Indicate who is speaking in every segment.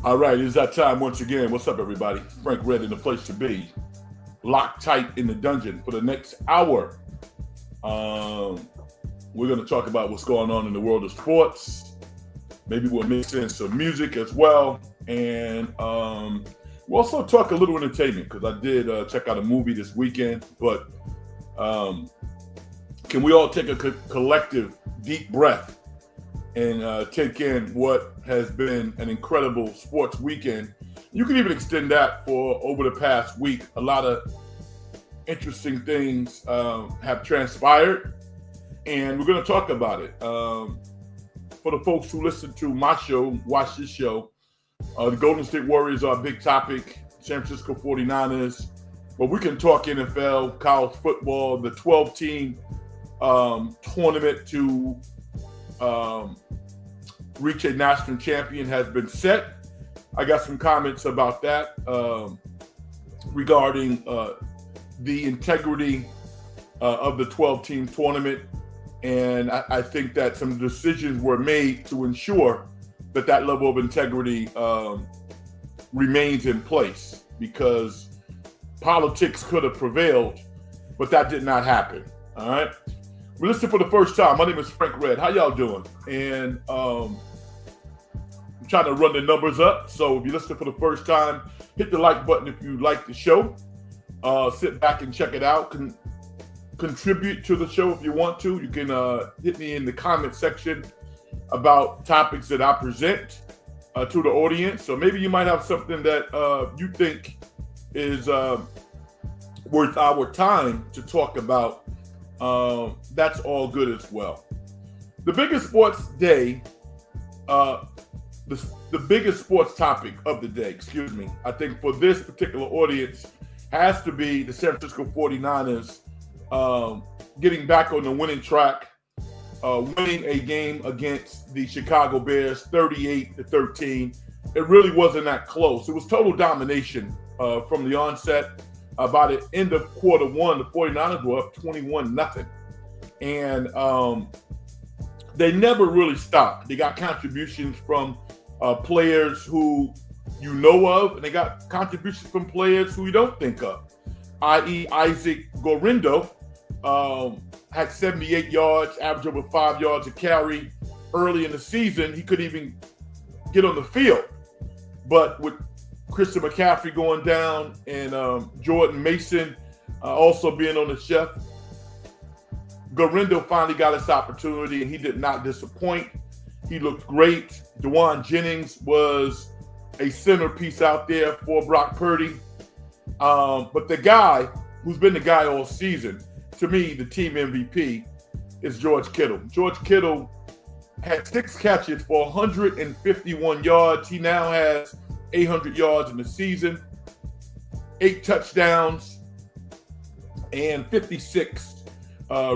Speaker 1: All right, it's that time once again. What's up, everybody? Frank Red in the place to be. Locked tight in the dungeon for the next hour. Um, we're going to talk about what's going on in the world of sports. Maybe we'll mix in some music as well. And we'll also talk a little entertainment because I did check out a movie this weekend. But um, can we all take a collective deep breath and take in what has been an incredible sports weekend? You can even extend that for over the past week. A lot of interesting things have transpired, and we're going to talk about it. For the folks who listen to my show, watch this show, the Golden State Warriors are a big topic, San Francisco 49ers, but we can talk NFL, college football, the 12-team tournament to reach a national champion has been set. I got some comments about that regarding the integrity of the 12-team tournament. And I think that some decisions were made to ensure that that level of integrity remains in place, because politics could have prevailed, but that did not happen. All right. We listened for the first time. My name is Frank Red. How y'all doing? And I'm trying to run the numbers up. So if you listen for the first time, hit the like button if you like the show. Sit back and check it out. Contribute to the show if you want to. You can hit me in the comment section about topics that I present to the audience. So maybe you might have something that you think is worth our time to talk about. That's all good as well. The biggest sports day, the biggest sports topic of the day, I think for this particular audience has to be the San Francisco 49ers getting back on the winning track, winning a game against the Chicago Bears 38-13. It really wasn't that close. It was total domination from the onset. By the end of quarter one, the 49ers were up 21-0. And they never really stopped. They got contributions from players who you know of, and they got contributions from players who you don't think of, i.e. Isaac Gorindo had 78 yards, average over 5 yards a carry. Early in the season, he couldn't even get on the field. But with Christian McCaffrey going down and Jordan Mason also being on the shelf, Gorindo finally got his opportunity, and he did not disappoint. He looked great. Dewan Jennings was a centerpiece out there for Brock Purdy. But the guy who's been the guy all season, to me, the team MVP, is George Kittle. George Kittle had 6 catches for 151 yards. He now has 800 yards in the season, 8 touchdowns, and 56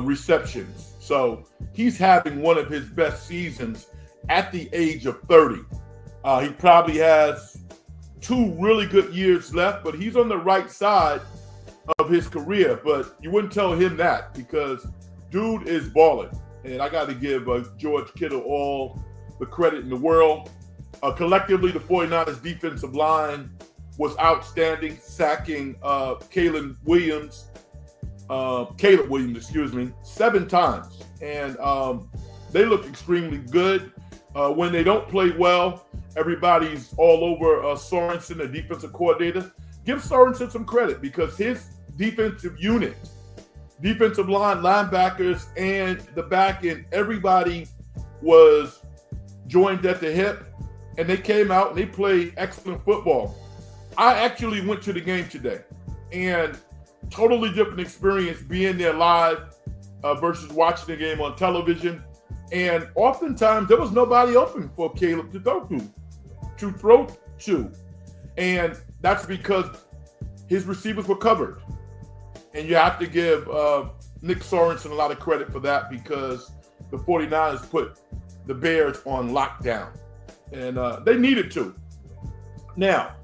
Speaker 1: receptions. So he's having one of his best seasons at the age of 30. He probably has 2 really good years left, but he's on the right side of his career. But you wouldn't tell him that, because dude is balling. And I got to give George Kittle all the credit in the world. Collectively, the 49ers defensive line was outstanding, sacking Caleb Williams, 7 times. And they look extremely good. When they don't play well, everybody's all over Sorensen, the defensive coordinator. Give Sorensen some credit, because his defensive unit, defensive line, linebackers, and the back end, everybody was joined at the hip, and they came out and they played excellent football. I actually went to the game today, and totally different experience being there live versus watching the game on television. And oftentimes there was nobody open for Caleb to throw to. And that's because his receivers were covered. And you have to give Nick Sorensen a lot of credit for that, because the 49ers put the Bears on lockdown. And they needed to. Now,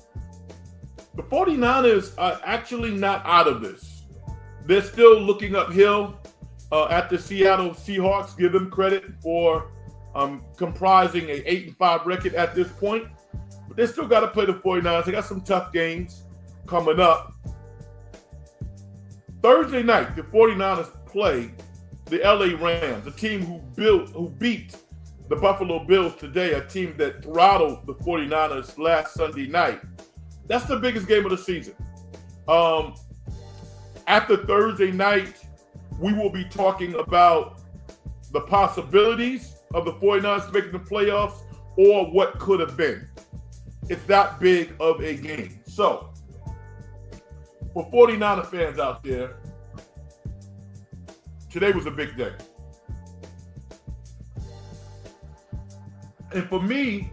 Speaker 1: the 49ers are actually not out of this. They're still looking uphill at the Seattle Seahawks. Give them credit for comprising a 8-5 record at this point. But they still got to play the 49ers. They got some tough games coming up. Thursday night, the 49ers play the LA Rams, a team who beat the Buffalo Bills today, a team that throttled the 49ers last Sunday night. That's the biggest game of the season. After Thursday night, we will be talking about the possibilities of the 49ers making the playoffs or what could have been. It's that big of a game. So, for 49er fans out there, today was a big day. And for me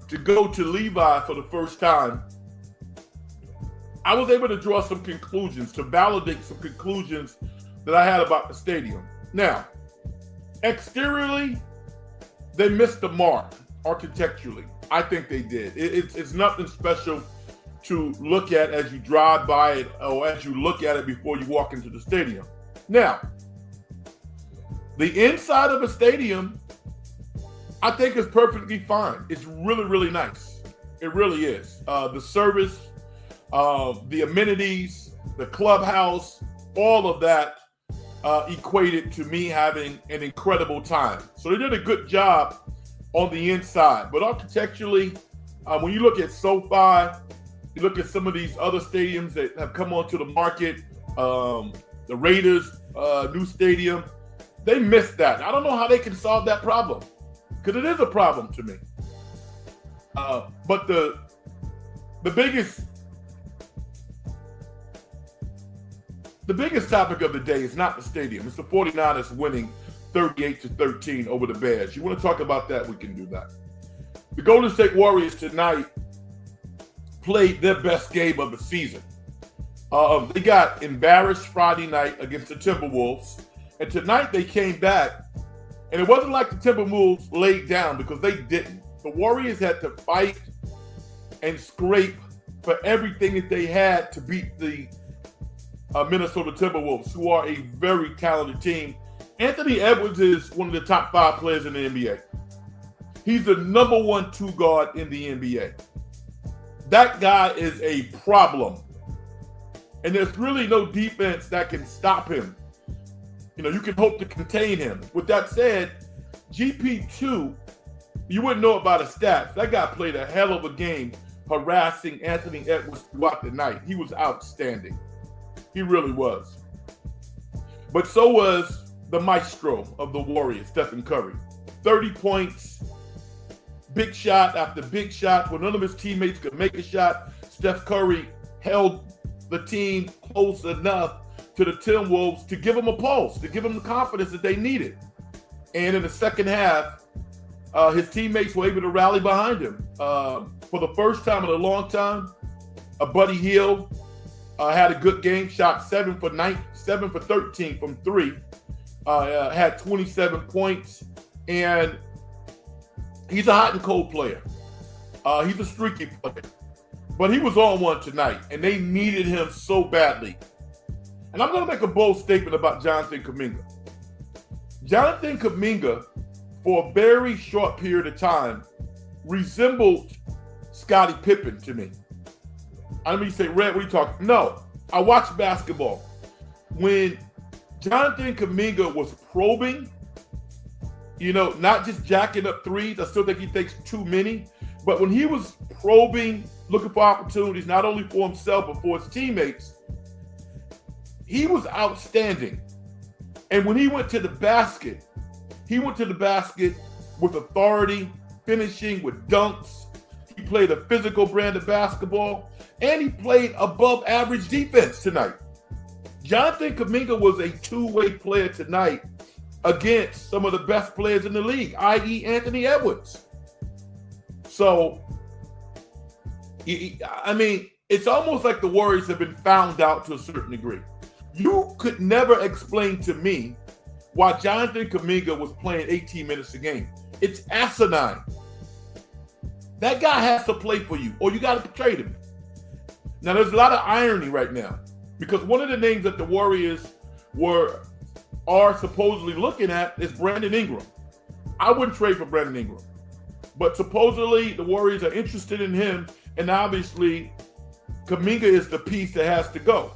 Speaker 1: to go to Levi for the first time, I was able to draw some conclusions, to validate some conclusions that I had about the stadium. Now, exteriorly, they missed the mark architecturally. I think they did. It's nothing special to look at as you drive by it or as you look at it before you walk into the stadium. Now, the inside of a stadium, I think is perfectly fine. It's really, really nice. It really is. The service, the amenities, the clubhouse, all of that equated to me having an incredible time. So they did a good job on the inside. But architecturally, when you look at SoFi, you look at some of these other stadiums that have come onto the market, the Raiders' new stadium, they missed that. I don't know how they can solve that problem, because it is a problem to me. But the biggest topic of the day is not the stadium. It's the 49ers winning 38-13 over the Bears. You want to talk about that? We can do that. The Golden State Warriors tonight played their best game of the season. They got embarrassed Friday night against the Timberwolves, and tonight they came back, and it wasn't like the Timberwolves laid down, because they didn't. The Warriors had to fight and scrape for everything that they had to beat the Minnesota Timberwolves, who are a very talented team. Anthony Edwards is one of the top 5 players in the NBA. He's the number 1 2 guard in the NBA. That guy is a problem. And there's really no defense that can stop him. You know, you can hope to contain him. With that said, GP2, you wouldn't know about his stats. That guy played a hell of a game harassing Anthony Edwards throughout the night. He was outstanding. He really was. But so was the maestro of the Warriors, Stephen Curry. 30 points, big shot after big shot. When none of his teammates could make a shot, Steph Curry held the team close enough to the Timberwolves to give them a pulse, to give them the confidence that they needed. And in the second half, his teammates were able to rally behind him. For the first time in a long time, Buddy Hield had a good game, shot 7 for 13 from 3, had 27 points, and he's a hot and cold player. He's a streaky player. But he was on one tonight, and they needed him so badly. And I'm going to make a bold statement about Jonathan Kuminga. Jonathan Kuminga, for a very short period of time, resembled Scottie Pippen to me. I mean, you say, Red, what are you talking? No, I watched basketball. When Jonathan Kuminga was probing, you know, not just jacking up threes, I still think he takes too many, but when he was probing, looking for opportunities, not only for himself, but for his teammates, he was outstanding. And when he went to the basket with authority, finishing with dunks. He played a physical brand of basketball, and he played above average defense tonight. Jonathan Kuminga was a two-way player tonight against some of the best players in the league, i.e. Anthony Edwards. So, I mean, it's almost like the Warriors have been found out to a certain degree. You could never explain to me why Jonathan Kuminga was playing 18 minutes a game. It's asinine. That guy has to play for you, or you got to trade him. Now, there's a lot of irony right now, because one of the names that the Warriors are supposedly looking at is Brandon Ingram. I wouldn't trade for Brandon Ingram. But supposedly the Warriors are interested in him, and obviously Kuminga is the piece that has to go.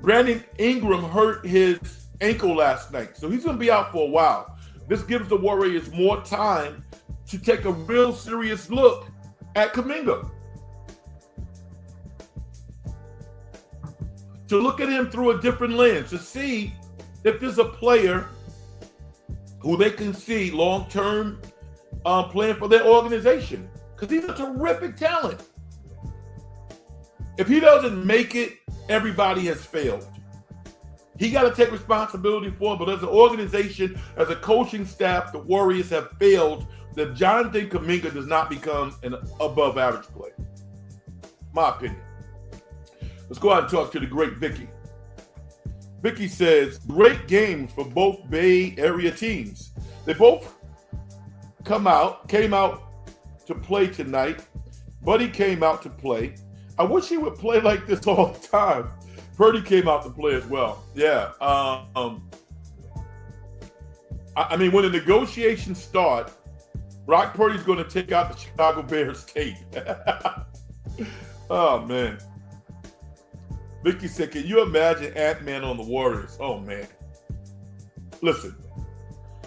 Speaker 1: Brandon Ingram hurt his ankle last night, so he's going to be out for a while. This gives the Warriors more time to take a real serious look at Kuminga. To look at him through a different lens, to see if there's a player who they can see long-term playing for their organization. Because he's a terrific talent. If he doesn't make it, everybody has failed. He got to take responsibility for it, but as an organization, as a coaching staff, the Warriors have failed that Jonathan Kuminga does not become an above-average player. My opinion. Let's go out and talk to the great Vicky. Vicky says, great games for both Bay Area teams. They both came out to play tonight. Buddy came out to play. I wish he would play like this all the time. Purdy came out to play as well. Yeah. I mean, when the negotiations start, Brock Purdy's going to take out the Chicago Bears tape. Oh, man. Vicky said, can you imagine Ant-Man on the Warriors? Oh, man. Listen,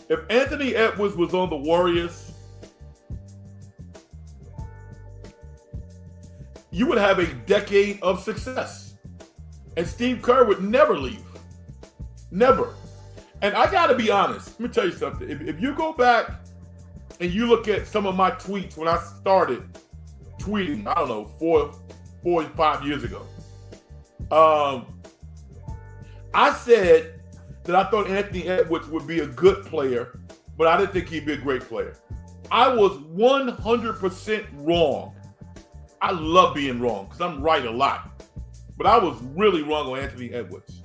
Speaker 1: if Anthony Edwards was on the Warriors, you would have a decade of success. And Steve Kerr would never leave. Never. And I got to be honest. Let me tell you something. If you go back and you look at some of my tweets when I started tweeting, I don't know, 4 or 5 years ago, I said that I thought Anthony Edwards would be a good player, but I didn't think he'd be a great player. I was 100% wrong. I love being wrong because I'm right a lot. But I was really wrong on Anthony Edwards.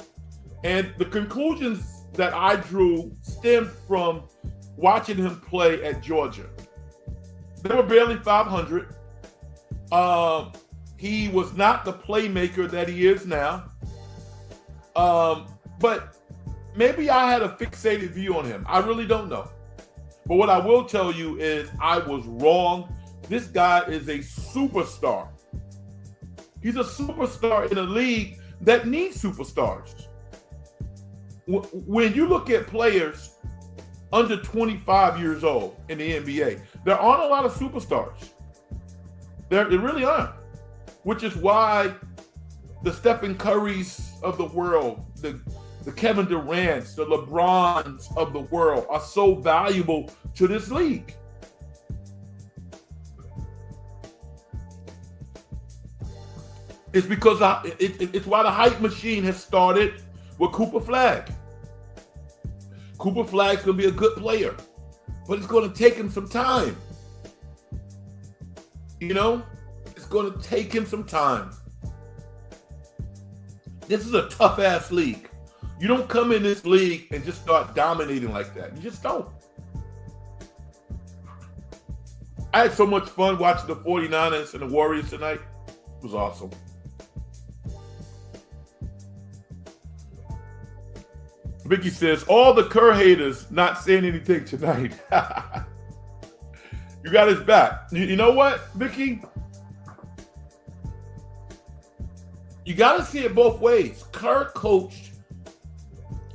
Speaker 1: And the conclusions that I drew stemmed from watching him play at Georgia. They were barely 500. He was not the playmaker that he is now. But maybe I had a fixated view on him. I really don't know. But what I will tell you is I was wrong. This guy is a superstar. He's a superstar in a league that needs superstars. When you look at players under 25 years old in the NBA, there aren't a lot of superstars. There really aren't. Which is why the Stephen Currys of the world, the Kevin Durants, the LeBrons of the world are so valuable to this league. It's because it's why the hype machine has started with Cooper Flagg. Cooper Flagg's going to be a good player, but it's going to take him some time. You know, it's going to take him some time. This is a tough-ass league. You don't come in this league and just start dominating like that. You just don't. I had so much fun watching the 49ers and the Warriors tonight. It was awesome. Vicky says, all the Kerr haters not saying anything tonight. You got his back. You know what, Vicky? You got to see it both ways. Kerr coached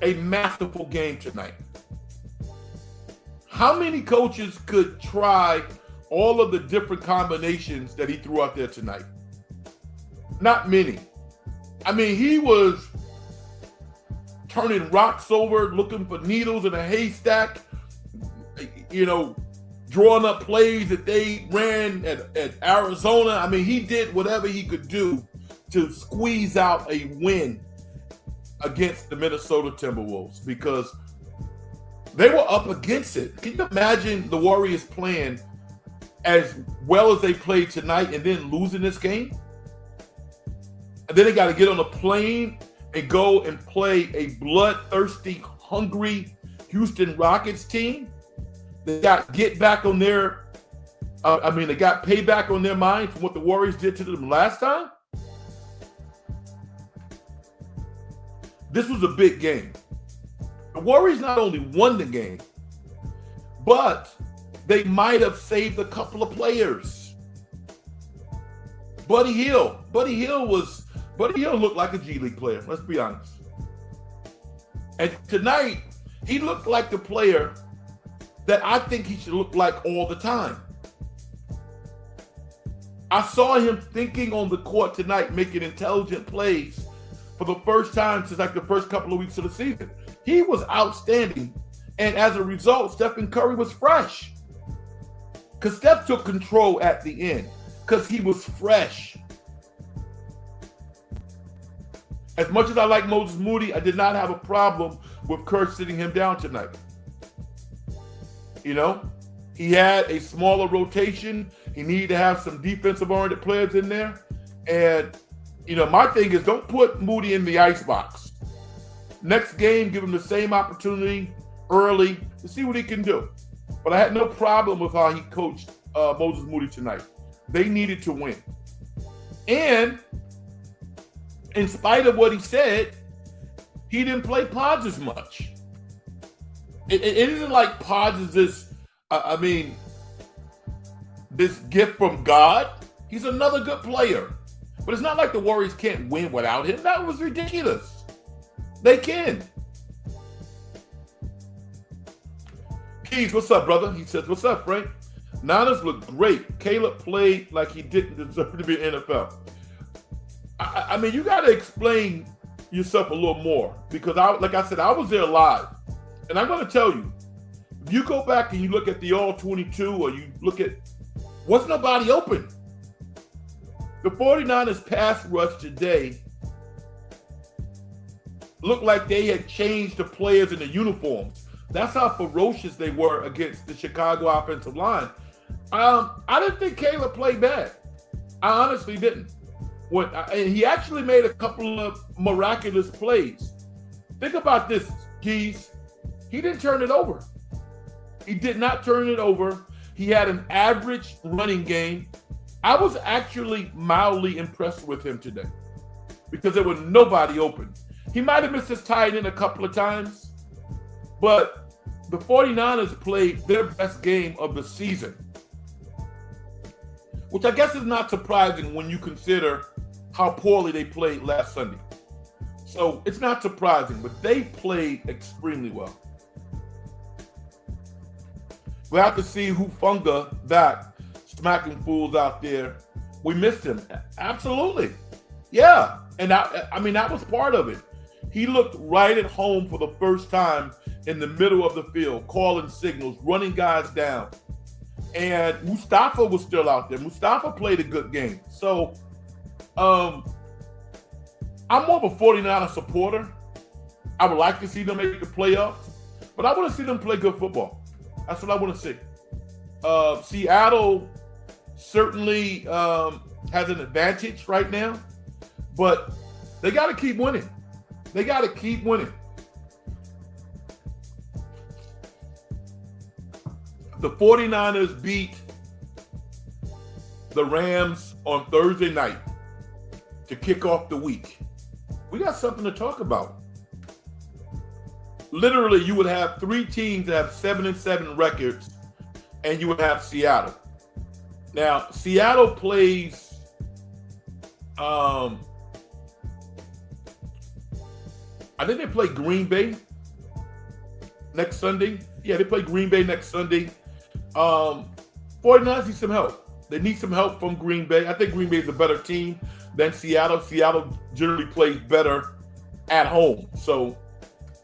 Speaker 1: a masterful game tonight. How many coaches could try all of the different combinations that he threw out there tonight? Not many. I mean, he was turning rocks over, looking for needles in a haystack, you know, drawing up plays that they ran at Arizona. I mean, he did whatever he could do to squeeze out a win against the Minnesota Timberwolves because they were up against it. Can you imagine the Warriors playing as well as they played tonight and then losing this game? And then they got to get on a plane and go and play a bloodthirsty, hungry Houston Rockets team. They got get back on their, they got payback on their mind from what the Warriors did to them last time. This was a big game. The Warriors not only won the game, but they might have saved a couple of players. Buddy Hield looked like a G League player, let's be honest. And tonight, he looked like the player that I think he should look like all the time. I saw him thinking on the court tonight, making intelligent plays for the first time since like the first couple of weeks of the season. He was outstanding. And as a result, Stephen Curry was fresh. Because Steph took control at the end because he was fresh. As much as I like Moses Moody, I did not have a problem with Kerr sitting him down tonight. You know, he had a smaller rotation. He needed to have some defensive-oriented players in there. And, you know, my thing is don't put Moody in the icebox. Next game, give him the same opportunity early to see what he can do. But I had no problem with how he coached Moses Moody tonight. They needed to win. And in spite of what he said, he didn't play Pods as much. It isn't like Pods is this, this gift from God. He's another good player. But it's not like the Warriors can't win without him. That was ridiculous. They can. Keys, what's up, brother? He says, what's up, Frank? Niners look great. Caleb played like he didn't deserve to be in the NFL. I mean, you got to explain yourself a little more because, like I said, I was there live. And I'm going to tell you, if you go back and you look at the All-22 or you look at, wasn't nobody open. The 49ers pass rush today looked like they had changed the players in the uniforms. That's how ferocious they were against the Chicago offensive line. I didn't think Caleb played bad. I honestly didn't. And he actually made a couple of miraculous plays. Think about this, Keys. He didn't turn it over. He did not turn it over. He had an average running game. I was actually mildly impressed with him today because there was nobody open. He might have missed his tight end a couple of times, but the 49ers played their best game of the season, which I guess is not surprising when you consider how poorly they played last Sunday. So it's not surprising, but they played extremely well. We'll have to see Hufanga back, smacking fools out there. We missed him. Absolutely. Yeah. And I mean, that was part of it. He looked right at home for the first time in the middle of the field, calling signals, running guys down. And Mustafa was still out there. Mustafa played a good game. So I'm more of a 49er supporter. I would like to see them make the playoffs, but I want to see them play good football. That's what I want to see. Seattle certainly has an advantage right now, but they got to keep winning. They got to keep winning. The 49ers beat the Rams on Thursday night to kick off the week. We got something to talk about. Literally, you would have three teams that have 7-7 records, and you would have Seattle. Now, Seattle plays I think they play Green Bay next Sunday. Yeah, they play Green Bay next Sunday. 49ers need some help. They need some help from Green Bay. I think Green Bay is a better team than Seattle. Seattle generally plays better at home. So,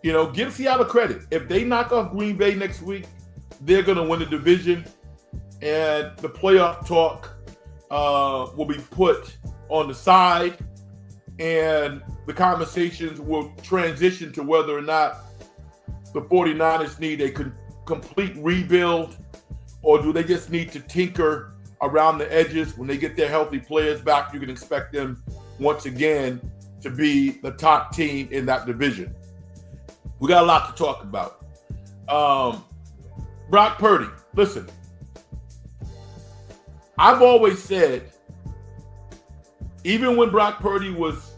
Speaker 1: you know, give Seattle credit. If they knock off Green Bay next week, they're going to win the division, and the playoff talk will be put on the side, and the conversations will transition to whether or not the 49ers need a complete rebuild, or do they just need to tinker around the edges. When they get their healthy players back, you can expect them once again to be the top team in that division. We got a lot to talk about. Brock Purdy, listen, I've always said, even when Brock Purdy was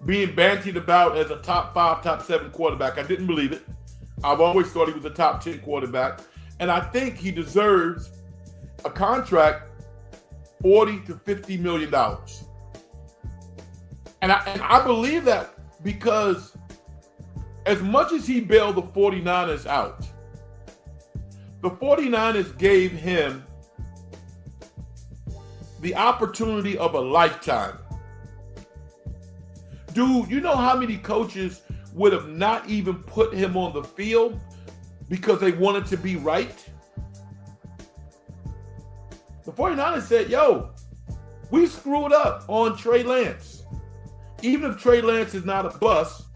Speaker 1: being bantied about as a top 5, top 7 quarterback, I didn't believe it. I've always thought he was a top 10 quarterback. And I think he deserves a contract $40 to $50 million. And I believe that because as much as he bailed the 49ers out, the 49ers gave him the opportunity of a lifetime. Dude, you know how many coaches would have not even put him on the field because they wanted to be right? The 49ers said, yo, we screwed up on Trey Lance. Even if Trey Lance is not a bust,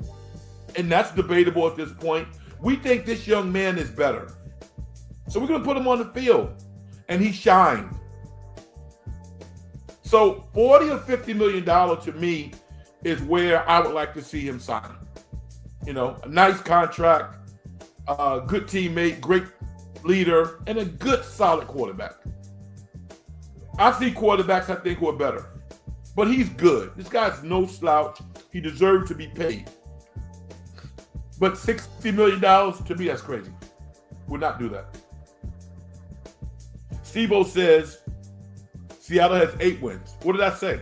Speaker 1: and that's debatable at this point, we think this young man is better. So we're going to put him on the field. And he shined. So $40 or $50 million to me is where I would like to see him sign. You know, a nice contract, a good teammate, great leader, and a good solid quarterback. I see quarterbacks I think who are better. But he's good. This guy's no slouch. He deserves to be paid. But $60 million, to me, that's crazy. Would not do that. Steve-O says Seattle has 8 wins. What did I say?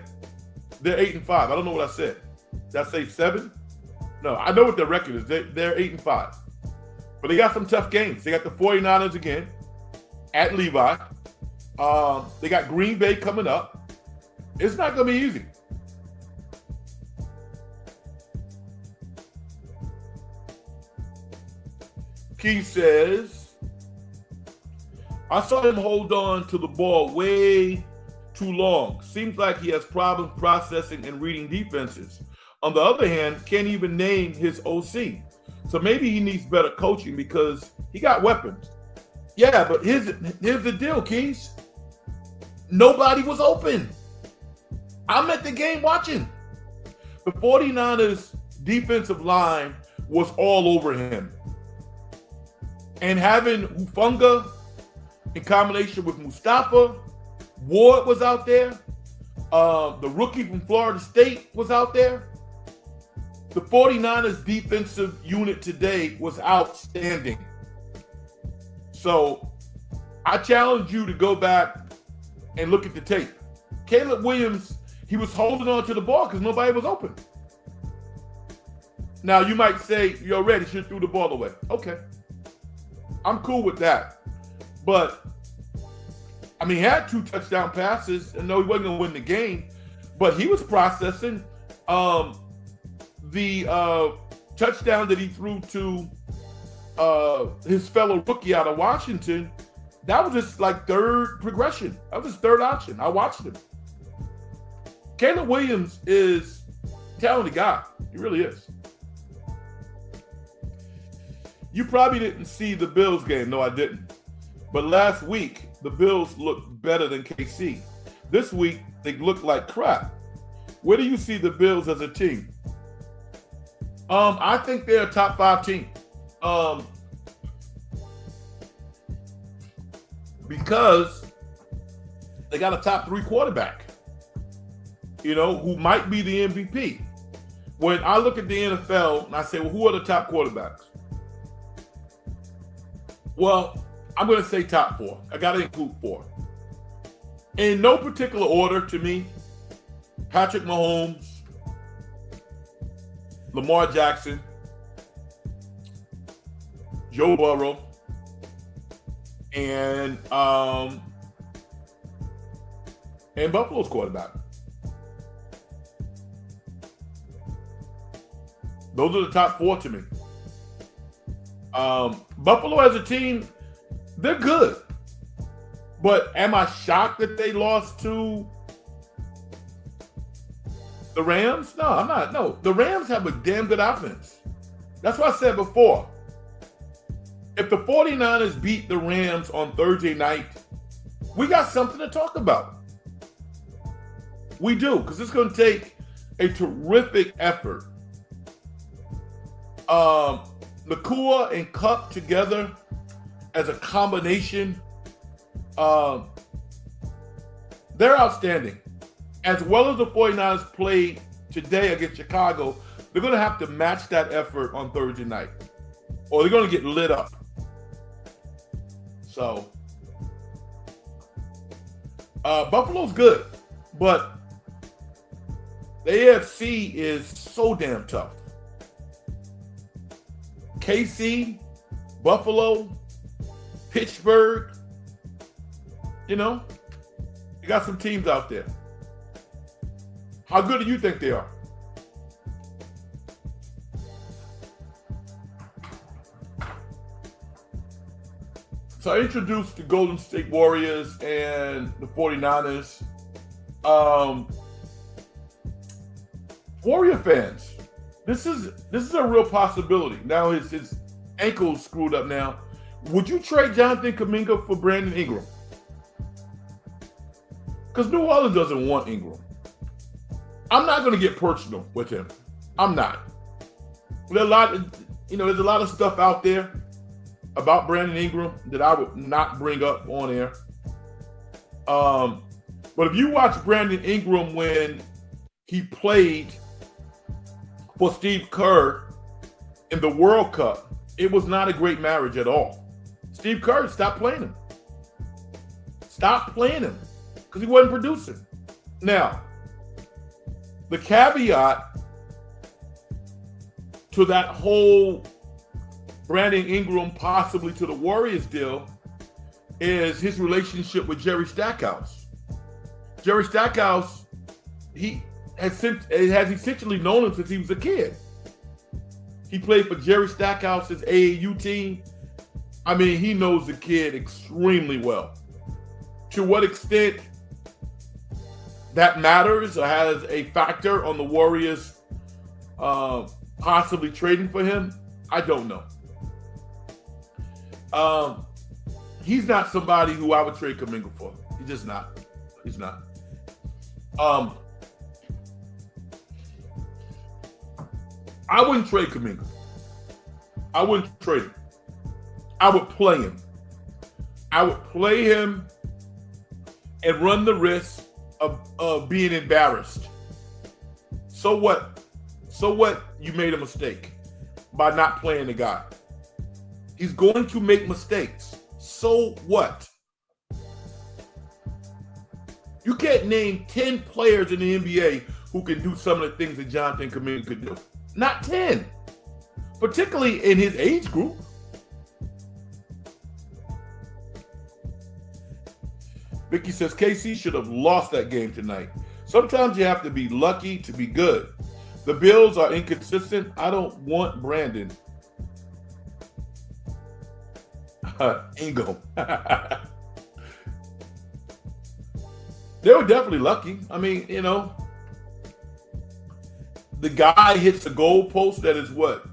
Speaker 1: They're 8-5. I don't know what I said. Did I say 7? No, I know what their record is. They're 8-5. But they got some tough games. They got the 49ers again at Levi. They got Green Bay coming up. It's not going to be easy. Keith says, I saw him hold on to the ball way too long. Seems like he has problems processing and reading defenses. On the other hand, can't even name his OC. So maybe he needs better coaching because he got weapons. Yeah, but here's the deal, Keith. Nobody was open. I'm at the game watching. The 49ers defensive line was all over him. And having Hufanga in combination with Mustafa, Ward was out there. The rookie from Florida State was out there. The 49ers defensive unit today was outstanding. So I challenge you to go back and look at the tape. Caleb Williams, he was holding on to the ball because nobody was open. Now you might say, you're ready, should have threw the ball away. Okay. I'm cool with that. But I mean, he had 2 touchdown passes, and no, he wasn't going to win the game, but he was processing the touchdown that he threw to his fellow rookie out of Washington. That was just like third progression. That was his third option. I watched him. Caleb Williams is a talented guy. He really is. You probably didn't see the Bills game. No, I didn't. But last week, the Bills looked better than KC. This week, they look like crap. Where do you see the Bills as a team? I think they're a top 5 team. Because they got a top 3 quarterback, you know, who might be the MVP. When I look at the NFL and I say, well, who are the top quarterbacks? Well, I'm going to say top 4. I got to include 4. In no particular order to me, Patrick Mahomes, Lamar Jackson, Joe Burrow, and Buffalo's quarterback. Those are the top 4 to me. Buffalo as a team, they're good. But am I shocked that they lost to the Rams? No, I'm not. No, the Rams have a damn good offense. That's what I said before. If the 49ers beat the Rams on Thursday night, we got something to talk about. We do, because it's going to take a terrific effort. Nakua and Kupp together as a combination, they're outstanding. As well as the 49ers played today against Chicago, they're going to have to match that effort on Thursday night, or they're going to get lit up. So Buffalo's good, but the AFC is so damn tough. KC, Buffalo, Pittsburgh, you got some teams out there. How good do you think they are? So I introduced the Golden State Warriors and the 49ers. Warrior fans, this is a real possibility. Now his ankle's screwed up now. Would you trade Jonathan Kuminga for Brandon Ingram? Because New Orleans doesn't want Ingram. I'm not going to get personal with him. I'm not. There's a lot of stuff out there about Brandon Ingram that I would not bring up on air. But if you watch Brandon Ingram when he played for Steve Kerr in the World Cup, it was not a great marriage at all. Steve Kerr stopped playing him. Stopped playing him because he wasn't producing. Now, the caveat to that whole Brandon Ingram possibly to the Warriors deal is his relationship with Jerry Stackhouse. Jerry Stackhouse, he has essentially known him since he was a kid. He played for Jerry Stackhouse's AAU team. I mean, he knows the kid extremely well. To what extent that matters or has a factor on the Warriors possibly trading for him, I don't know. He's not somebody who I would trade Kuminga for. He's just not. He's not. I wouldn't trade Kuminga. I wouldn't trade him. I would play him. I would play him and run the risk of being embarrassed. So what? So what? You made a mistake by not playing the guy. He's going to make mistakes. So what? You can't name 10 players in the NBA who can do some of the things that Jonathan Kuminga could do. Not 10. Particularly in his age group. Vicky says KC should have lost that game tonight. Sometimes you have to be lucky to be good. The Bills are inconsistent. I don't want Brandon. Ingram. They were definitely lucky. I mean, the guy hits a goal post that is what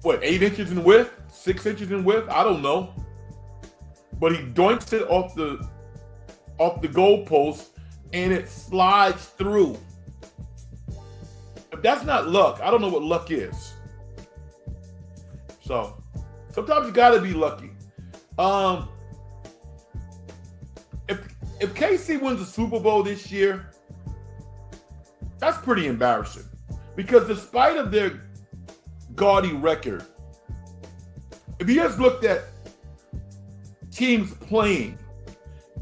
Speaker 1: 8 inches in width, 6 inches in width? I don't know. But he doinks it off the goal post and it slides through. If that's not luck, I don't know what luck is. So sometimes you gotta be lucky. If KC wins the Super Bowl this year, that's pretty embarrassing. Because despite of their gaudy record, if you just looked at teams playing,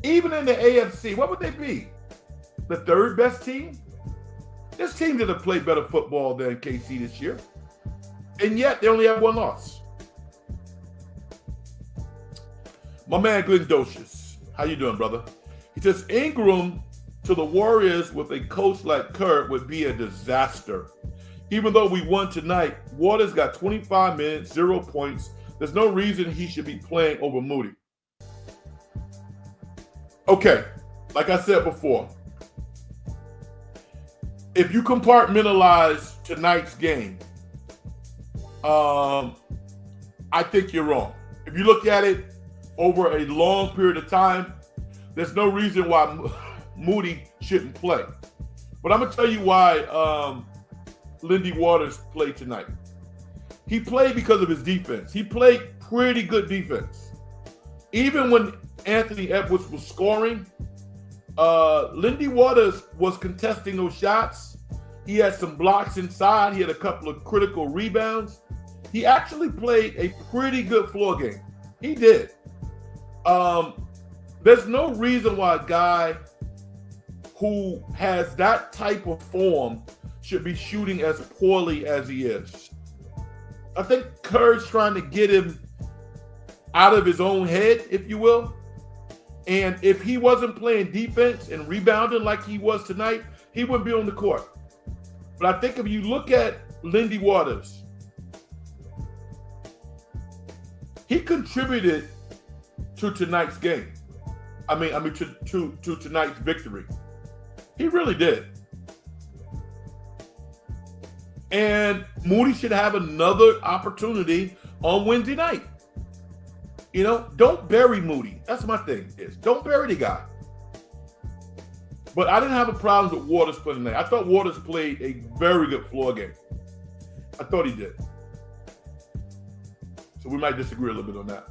Speaker 1: even in the AFC, what would they be? The third best team? There's teams that have played better football than KC this year. And yet they only have one loss. My man Glenn Docious, how you doing, brother? He says Ingram to the Warriors with a coach like Kerr would be a disaster. Even though we won tonight, Waters got 25 minutes, 0 points. There's no reason he should be playing over Moody. Okay, like I said before, if you compartmentalize tonight's game, I think you're wrong. If you look at it over a long period of time, there's no reason why Moody shouldn't play. But I'm going to tell you why Lindy Waters played tonight. He played because of his defense. He played pretty good defense. Even when Anthony Edwards was scoring, Lindy Waters was contesting those shots. He had some blocks inside. He had a couple of critical rebounds. he actually played a pretty good floor game. He did. There's no reason why a guy who has that type of form should be shooting as poorly as he is. I think Kerr's trying to get him out of his own head, if you will. And if he wasn't playing defense and rebounding like he was tonight, he wouldn't be on the court. But I think if you look at Lindy Waters, he contributed to tonight's game. To tonight's victory. He really did. And Moody should have another opportunity on Wednesday night. Don't bury Moody. That's my thing. Don't bury the guy. But I didn't have a problem with Waters playing tonight. I thought Waters played a very good floor game. I thought he did. So we might disagree a little bit on that.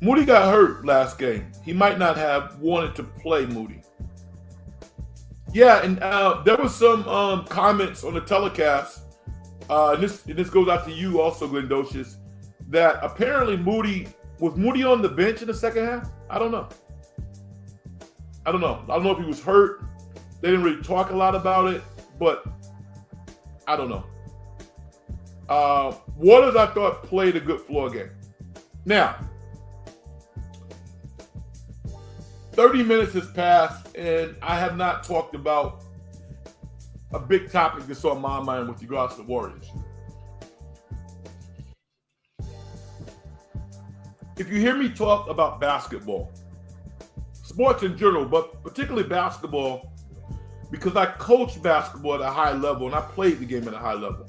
Speaker 1: Moody got hurt last game. He might not have wanted to play Moody. Yeah, and there was some comments on the telecast, and this goes out to you also, Glendocious, that apparently Moody on the bench in the second half? I don't know. I don't know if he was hurt. They didn't really talk a lot about it, but I don't know. Waters, I thought, played a good floor game. Now, 30 minutes has passed, and I have not talked about a big topic that's on my mind with regards to the Warriors. If you hear me talk about basketball, sports in general, but particularly basketball, because I coach basketball at a high level and I played the game at a high level,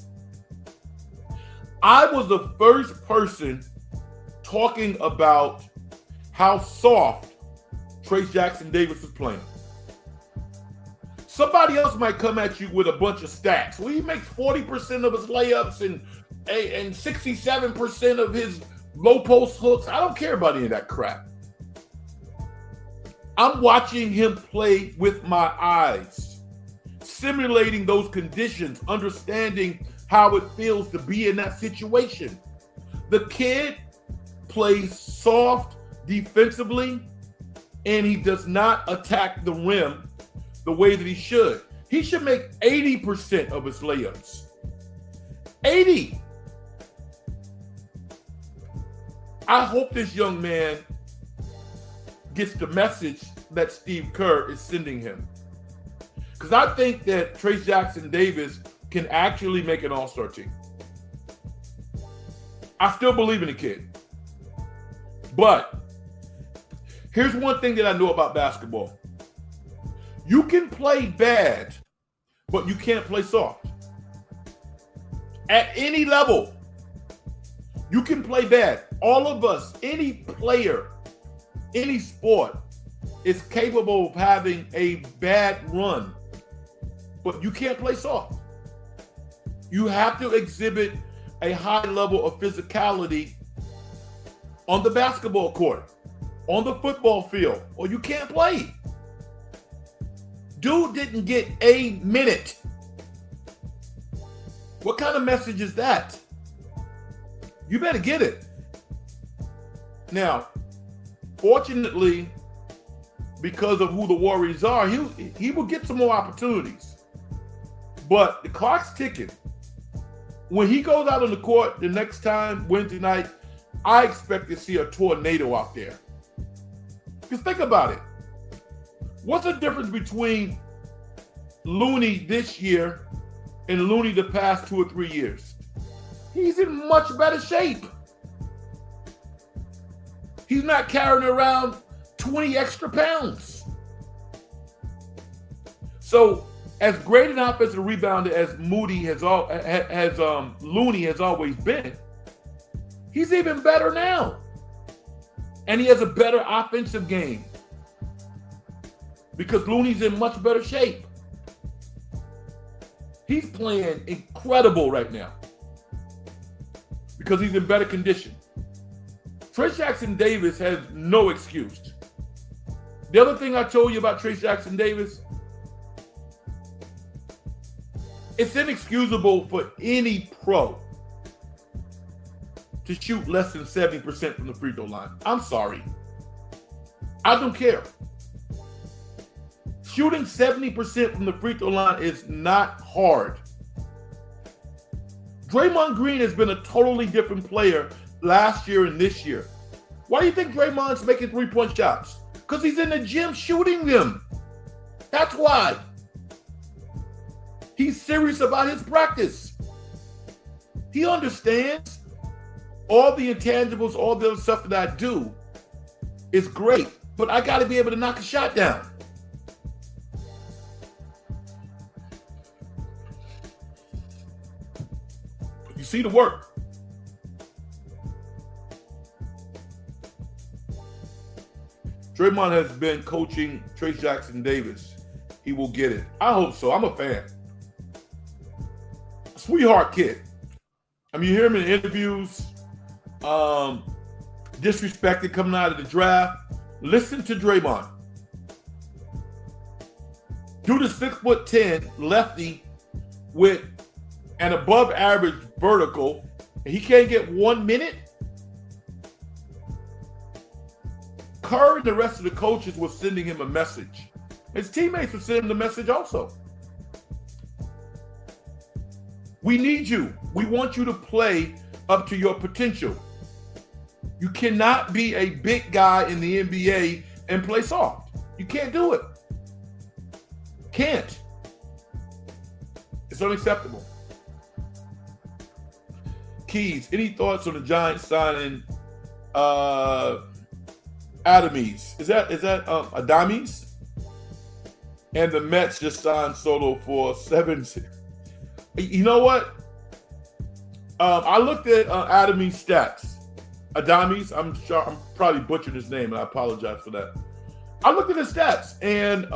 Speaker 1: I was the first person talking about how soft Trayce Jackson-Davis is playing. Somebody else might come at you with a bunch of stats. Well, he makes 40% of his layups and 67% of his low post hooks. I don't care about any of that crap. I'm watching him play with my eyes, simulating those conditions, understanding how it feels to be in that situation. The kid plays soft defensively, and he does not attack the rim the way that he should. He should make 80% of his layups. 80. I hope this young man gets the message that Steve Kerr is sending him. Because I think that Trayce Jackson-Davis can actually make an all-star team. I still believe in the kid. But here's one thing that I know about basketball. You can play bad, but you can't play soft. At any level, you can play bad. All of us, any player, any sport is capable of having a bad run, but you can't play soft. You have to exhibit a high level of physicality on the basketball court, on the football field, or you can't play. Dude didn't get a minute. What kind of message is that? You better get it. Now, fortunately, because of who the Warriors are, he will get some more opportunities. But the clock's ticking. When he goes out on the court the next time, Wednesday night, I expect to see a tornado out there. Because think about it. What's the difference between Looney this year and Looney the past 2 or 3 years? He's in much better shape. He's not carrying around 20 extra pounds. So, as great an offensive rebounder as Looney has always been, he's even better now. And he has a better offensive game because Looney's in much better shape. He's playing incredible right now because he's in better condition. Trayce Jackson-Davis has no excuse. The other thing I told you about Trayce Jackson-Davis, it's inexcusable for any pro to shoot less than 70% from the free throw line. I'm sorry. I don't care. Shooting 70% from the free throw line is not hard. Draymond Green has been a totally different player last year and this year. Why do you think Draymond's making three-point shots? Because he's in the gym shooting them. That's why. He's serious about his practice. He understands all the intangibles, all the other stuff that I do is great, but I got to be able to knock a shot down. You see the work. Draymond has been coaching Trayce Jackson-Davis. He will get it. I hope so. I'm a fan. Sweetheart kid. I mean, you hear him in interviews, disrespected coming out of the draft. Listen to Draymond. Dude is 6'10", lefty with an above average vertical, and he can't get 1 minute. Kerr and the rest of the coaches were sending him a message. His teammates were sending him the message also. We need you. We want you to play up to your potential. You cannot be a big guy in the NBA and play soft. You can't do it. Can't. It's unacceptable. Keys, any thoughts on the Giants signing Adames? Is that Adames? And the Mets just signed Soto for 7. You know what? I looked at Adames' stats. Adames, I'm probably butchered his name, and I apologize for that. I looked at his stats, and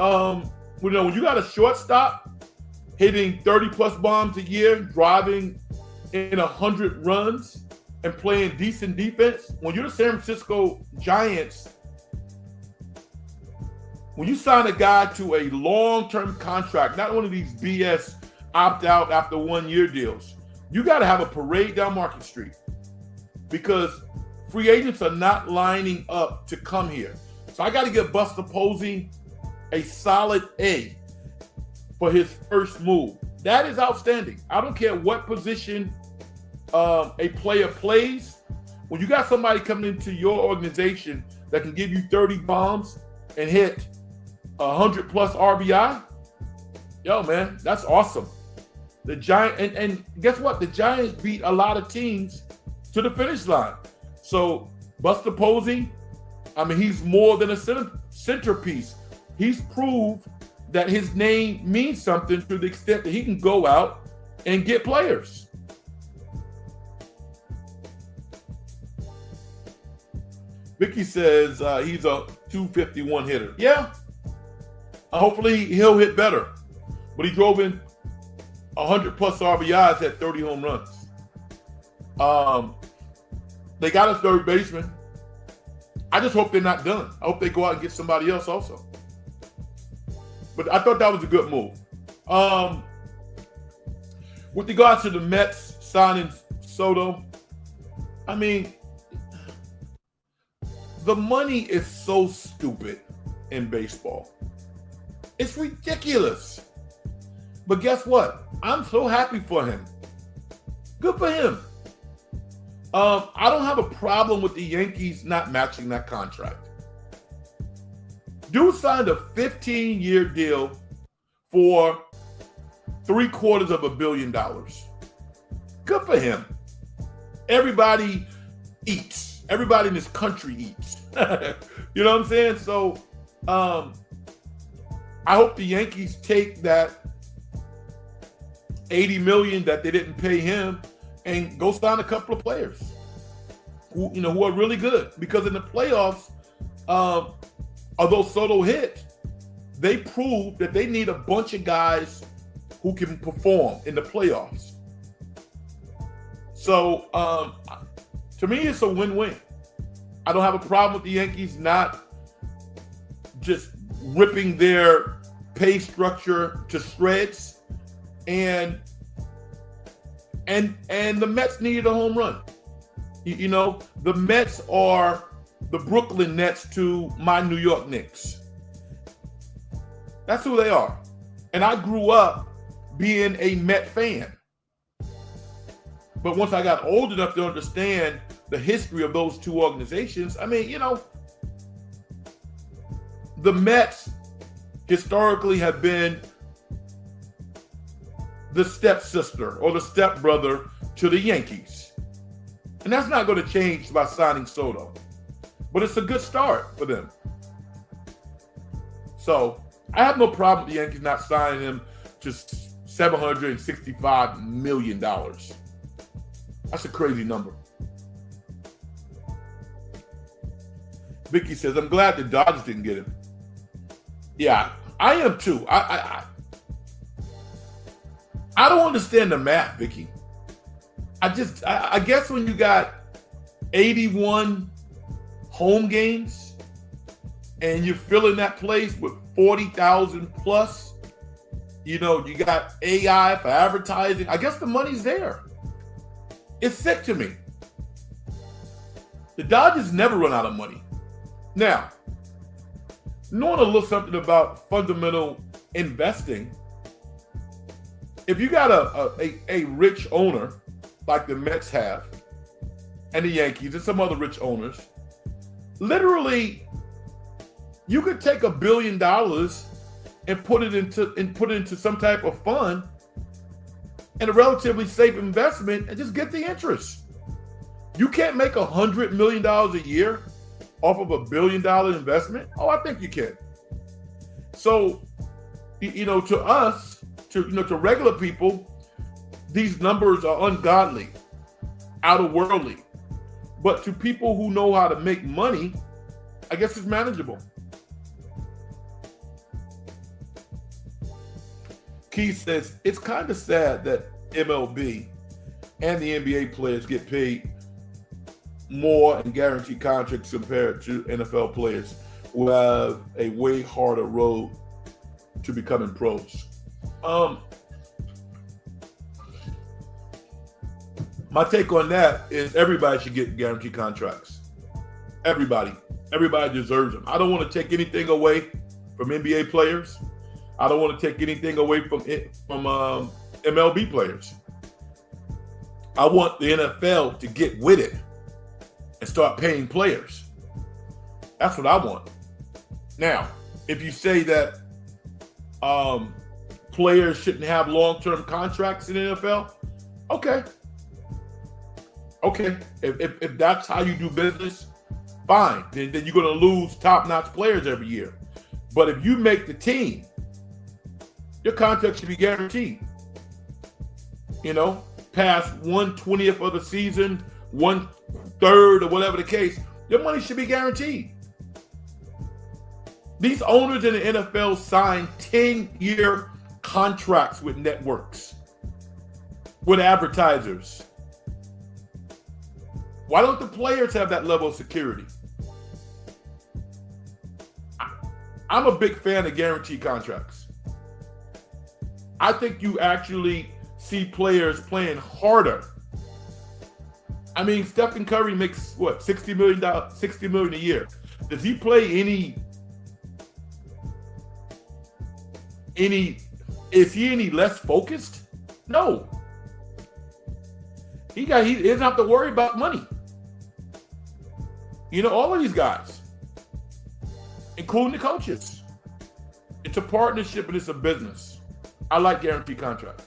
Speaker 1: when you got a shortstop hitting 30+ bombs a year, driving in 100 runs, and playing decent defense, when you're the San Francisco Giants, when you sign a guy to a long-term contract, not one of these BS opt-out after 1 year deals, you got to have a parade down Market Street, because free agents are not lining up to come here. So I got to give Buster Posey a solid A for his first move. That is outstanding. I don't care what position a player plays. When you got somebody coming into your organization that can give you 30 bombs and hit 100+ RBI, yo, man, that's awesome. The Giants, and guess what? The Giants beat a lot of teams to the finish line. So Buster Posey, I mean, he's more than a centerpiece. He's proved that his name means something to the extent that he can go out and get players. Vicky says he's a 251 hitter. Yeah. Hopefully he'll hit better. But he drove in 100+ RBIs at 30 home runs. They got a third baseman. I just hope they're not done. I hope they go out and get somebody else also. But I thought that was a good move. With regards to the Mets signing Soto, I mean, the money is so stupid in baseball. It's ridiculous. But guess what? I'm so happy for him. Good for him. I don't have a problem with the Yankees not matching that contract. Dude signed a 15-year deal for $750 million. Good for him. Everybody eats. Everybody in this country eats. You know what I'm saying? So I hope the Yankees take that $80 million that they didn't pay him and go sign a couple of players who are really good. Because in the playoffs, although Soto hit, they proved that they need a bunch of guys who can perform in the playoffs. So to me, it's a win-win. I don't have a problem with the Yankees not just ripping their pay structure to shreds, and the Mets needed a home run. You know, the Mets are the Brooklyn Nets to my New York Knicks. That's who they are. And I grew up being a Met fan. But once I got old enough to understand the history of those two organizations, I mean, you know, the Mets historically have been the stepsister or the stepbrother to the Yankees. And that's not going to change by signing Soto. But it's a good start for them. So I have no problem with the Yankees not signing him to $765 million. That's a crazy number. Vicky says, I'm glad the Dodgers didn't get him. Yeah, I am too. I don't understand the math, Vicky. I guess when you got 81 home games and you're filling that place with 40,000 plus, you know, you got AI for advertising. I guess the money's there. It's sick to me. The Dodgers never run out of money. Now, you want to look something about fundamental investing. If you got a rich owner like the Mets have, and the Yankees and some other rich owners, literally, you could take $1 billion and put it into some type of fund and a relatively safe investment and just get the interest. You can't make $100 million a year off of $1 billion investment? Oh, I think you can. So, you know, to us, to regular people, these numbers are ungodly, out of worldly. But to people who know how to make money, I guess it's manageable. Keith says, it's kind of sad that MLB and the NBA players get paid more in guaranteed contracts compared to NFL players who have a way harder road to becoming pros. My take on that is everybody should get guaranteed contracts. Everybody deserves them. I don't want to take anything away from NBA players. I don't want to take anything away from MLB players. I want the NFL to get with it and start paying players. That's what I want. Now, if you say that players shouldn't have long-term contracts in the NFL, okay. If that's how you do business, fine. Then you're going to lose top-notch players every year. But if you make the team, your contract should be guaranteed. You know, past 1/20th of the season, 1/3 or whatever the case, your money should be guaranteed. These owners in the NFL sign 10-year contracts with networks, with advertisers. Why don't the players have that level of security? I'm a big fan of guaranteed contracts. I think you actually see players playing harder. I mean, Stephen Curry makes what, $60 million a year. Does he play is he any less focused? No. He doesn't have to worry about money. You know, all of these guys, including the coaches. It's a partnership and it's a business. I like guaranteed contracts.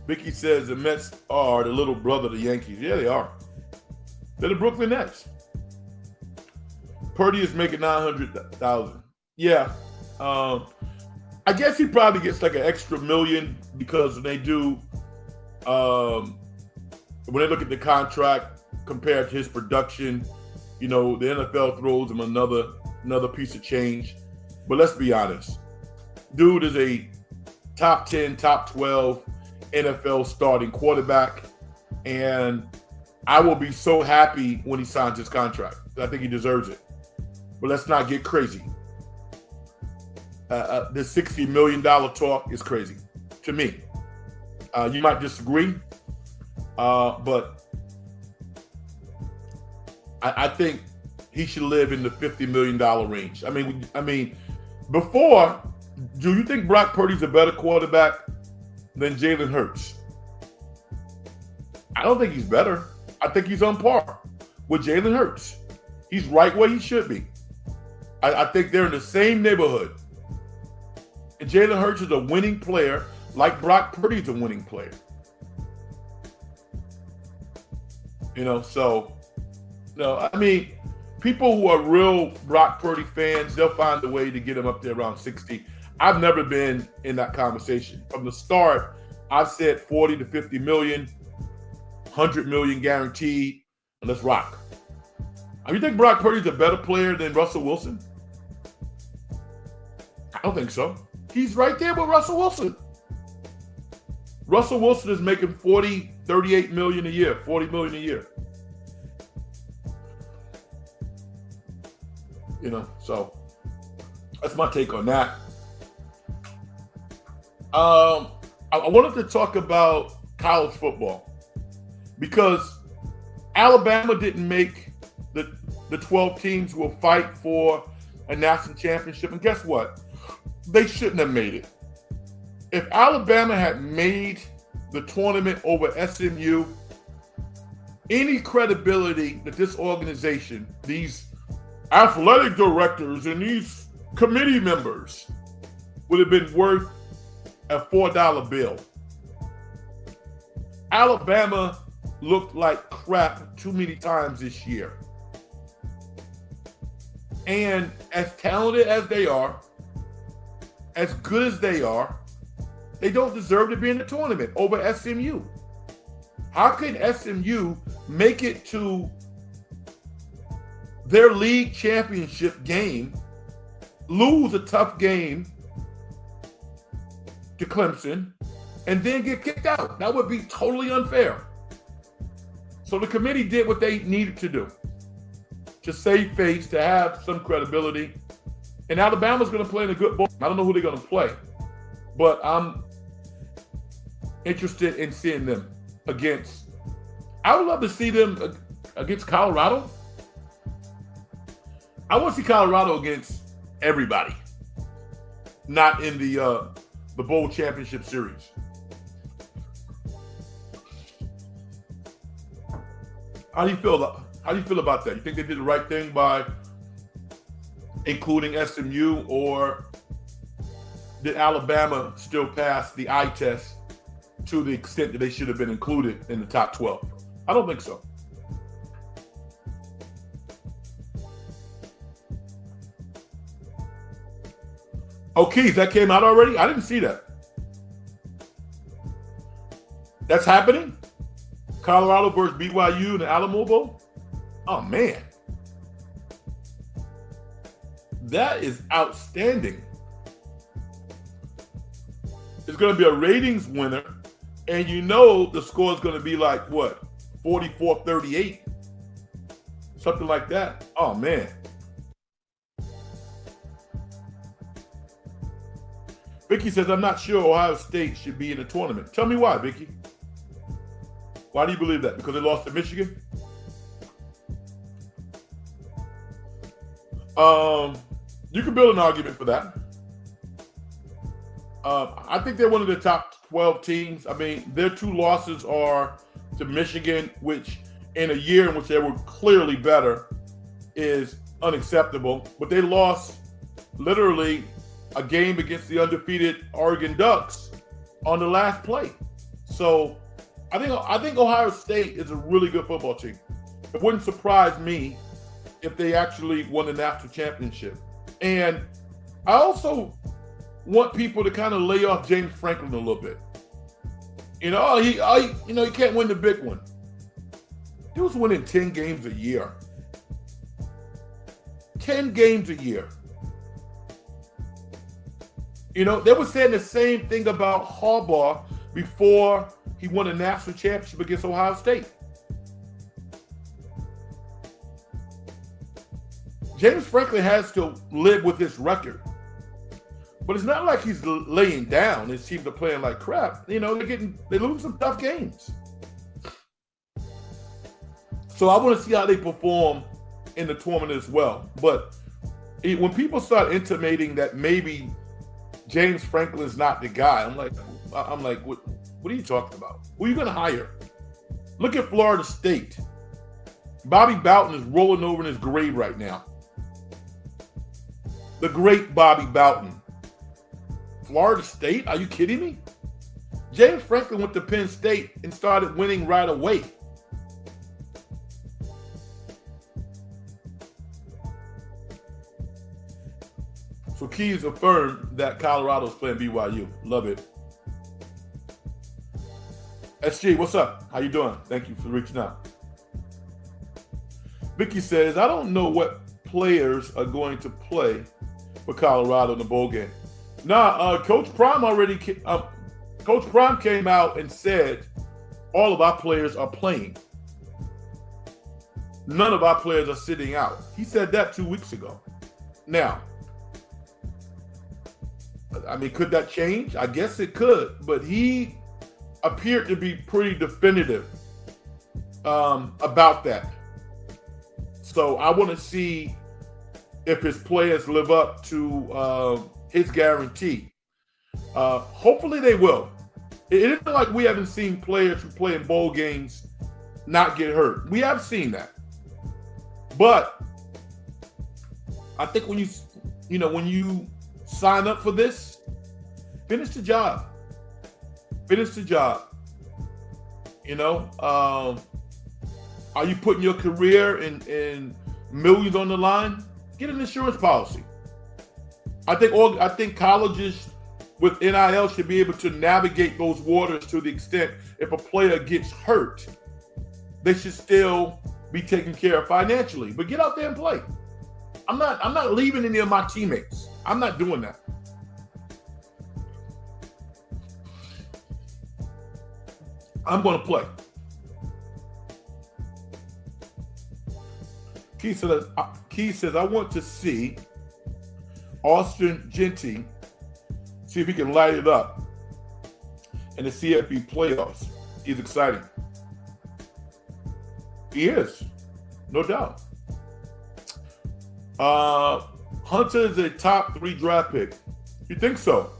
Speaker 1: Vicky says the Mets are the little brother of the Yankees. Yeah, they are. They're the Brooklyn Nets. Purdy is making $900,000. Yeah. I guess he probably gets like an extra $1 million because when they do, when they look at the contract compared to his production, you know, the NFL throws him another piece of change. But let's be honest. Dude is a top 10, top 12 NFL starting quarterback. And I will be so happy when he signs his contract. I think he deserves it. But let's not get crazy. The $60 million talk is crazy to me. You might disagree, but I think he should live in the $50 million range. I mean, before, do you think Brock Purdy's a better quarterback than Jalen Hurts? I don't think he's better. I think he's on par with Jalen Hurts. He's right where he should be. I think they're in the same neighborhood. And Jalen Hurts is a winning player, like Brock Purdy's a winning player. So, I mean, people who are real Brock Purdy fans, they'll find a way to get him up there around 60. I've never been in that conversation. From the start, I've said 40 to 50 million, 100 million guaranteed, and let's rock. You think Brock Purdy's a better player than Russell Wilson? I don't think so. He's right there with Russell Wilson. Russell Wilson is making 38 million a year, 40 million a year. So that's my take on that. I wanted to talk about college football because Alabama didn't make the 12 teams who will fight for a national championship. And guess what? They shouldn't have made it. If Alabama had made the tournament over SMU, any credibility that this organization, these athletic directors and these committee members would have been worth a $4 bill. Alabama looked like crap too many times this year. And as talented as they are, as good as they are, they don't deserve to be in the tournament over SMU. How can SMU make it to their league championship game, lose a tough game to Clemson, and then get kicked out? That would be totally unfair. So the committee did what they needed to do to save face, to have some credibility. And Alabama's going to play in a good ball. I don't know who they're going to play, but I'm interested in seeing them against. I would love to see them against Colorado. I want to see Colorado against everybody, not in the bowl championship series. How do you feel about that? You think they did the right thing by including SMU, or did Alabama still pass the eye test to the extent that they should have been included in the top 12? I don't think so. Oh, Keith, that came out already? I didn't see that. That's happening? Colorado versus BYU in the Alamo Bowl? Oh, man. That is outstanding. It's going to be a ratings winner, and the score is going to be like, what, 44-38? Something like that. Oh, man. Vicky says, I'm not sure Ohio State should be in the tournament. Tell me why, Vicky. Why do you believe that? Because they lost to Michigan? You can build an argument for that. I think they're one of the top 12 teams. I mean, their two losses are to Michigan, which in a year in which they were clearly better is unacceptable. But they lost literally a game against the undefeated Oregon Ducks on the last play. So I think Ohio State is a really good football team. It wouldn't surprise me if they actually won the national championship. And I also want people to kind of lay off James Franklin a little bit. He can't win the big one. He was winning 10 games a year. 10 games a year. They were saying the same thing about Harbaugh before he won a national championship against Ohio State. James Franklin has to live with his record. But it's not like he's laying down. His teams are playing like crap. You know, they lose some tough games. So I want to see how they perform in the tournament as well. But when people start intimating that maybe James Franklin's not the guy, I'm like, what are you talking about? Who are you going to hire? Look at Florida State. Bobby Bowden is rolling over in his grave right now. The great Bobby Bowden. Florida State? Are you kidding me? James Franklin went to Penn State and started winning right away. So Keys affirmed that Colorado's playing BYU. Love it. SG, what's up? How you doing? Thank you for reaching out. Vicky says, I don't know what players are going to play for Colorado in the bowl game. Coach Prime Coach Prime came out and said all of our players are playing. None of our players are sitting out. He said that 2 weeks ago. Now, I mean, could that change? I guess it could, but he appeared to be pretty definitive about that. So I want to see if his players live up to his guarantee. Hopefully they will. It isn't like we haven't seen players who play in bowl games not get hurt. We have seen that. But I think when you sign up for this, finish the job. Finish the job. Are you putting your career and millions on the line? Get an insurance policy. I think colleges with NIL should be able to navigate those waters to the extent if a player gets hurt, they should still be taken care of financially. But get out there and play. I'm not leaving any of my teammates. I'm not doing that. I'm going to play. Key says, I want to see Austin Genty, see if he can light it up in the CFP playoffs. He's exciting. He is, no doubt. Hunter is a top 3 draft pick. You think so?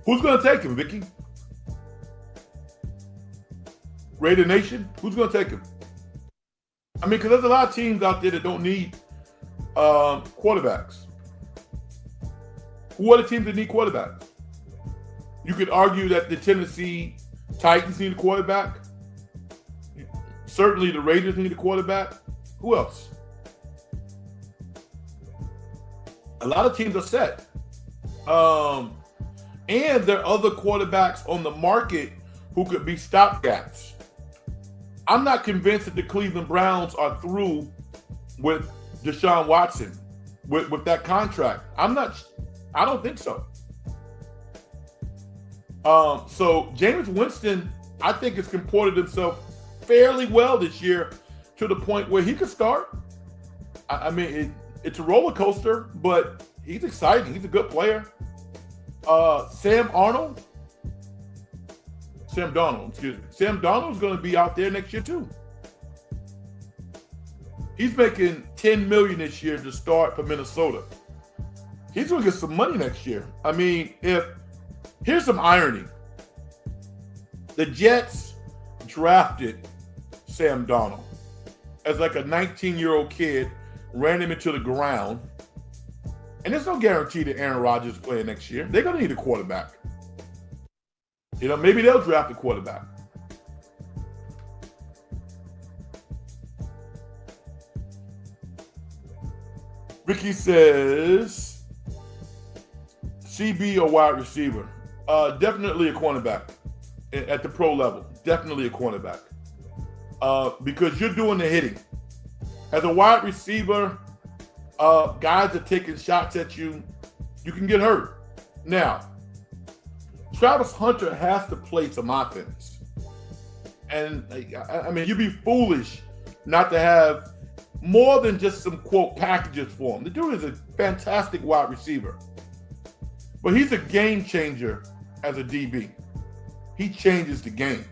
Speaker 1: Who's going to take him, Vicky? Raider Nation? Who's going to take him? I mean, because there's a lot of teams out there that don't need quarterbacks. Who are the teams that need quarterbacks? You could argue that the Tennessee Titans need a quarterback. Certainly the Raiders need a quarterback. Who else? A lot of teams are set. And there are other quarterbacks on the market who could be stopgaps. I'm not convinced that the Cleveland Browns are through with Deshaun Watson, with that contract. I don't think so. So Jameis Winston, I think, has comported himself fairly well this year to the point where he could start. I mean, it's a roller coaster, but he's exciting. He's a good player. Sam Darnold, excuse me. Sam Darnold's going to be out there next year too. He's making $10 million this year to start for Minnesota. He's going to get some money next year. I mean, here's some irony. The Jets drafted Sam Darnold as like a 19-year-old kid, ran him into the ground. And there's no guarantee that Aaron Rodgers is playing next year. They're going to need a quarterback. Maybe they'll draft a quarterback. Ricky says, CB or wide receiver? Definitely a cornerback at the pro level. Definitely a cornerback. Because you're doing the hitting. As a wide receiver, guys are taking shots at you. You can get hurt. Now, Travis Hunter has to play some offense. And I mean, you'd be foolish not to have more than just some quote packages for him. The dude is a fantastic wide receiver, but he's a game changer as a DB. He changes the game.